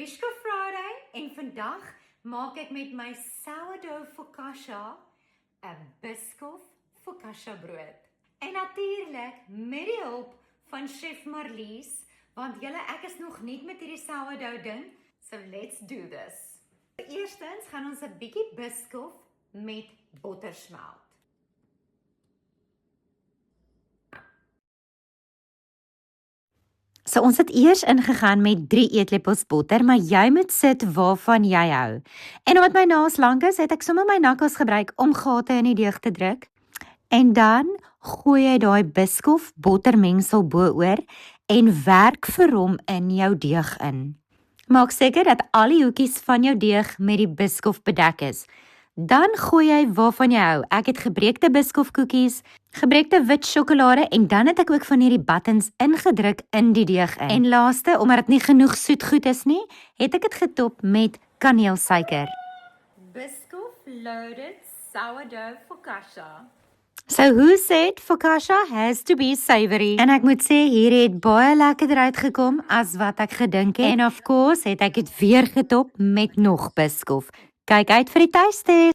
Bishko Friday en vandag maak ek met my sourdough focaccia 'n Biscoff focaccia brood. En natuurlik met die hulp van Chef Marlies, want ek is nog nie met hierdie sourdough ding, so let's do this. Eerstens gaan ons 'n bietjie Biscoff met botter smelt. So ons het eers ingegaan met 3 eetlepels botter, maar jy moet sit waarvan jy hou. En omdat my naels lank is, het ek sommer my nakkels gebruik om gate in die deeg te druk. En dan gooi jy daai Biscoff bottermengsel bo-oor en werk vir hom in jou deeg in. Maak seker dat al die hoekies van jou deeg met die Biscoff bedek is. Dan gooi jy waarvan jy hou. Ek het gebreekte Biscoff koekies, gebreekte wit sjokolade en dan het ek ook van hierdie buttons ingedruk in die deeg in. En laaste, omdat dit nie genoeg soet goed is nie, het ek dit getop met kaneelsuiker. Biscoff loaded sourdough focaccia. So who said focaccia has to be savory? En ek moet sê, hier het baie lekkerder uitgekom as wat ek gedink het. En of course, het ek dit weer getop met nog Biscoff. Kyk uit vir die tuiste.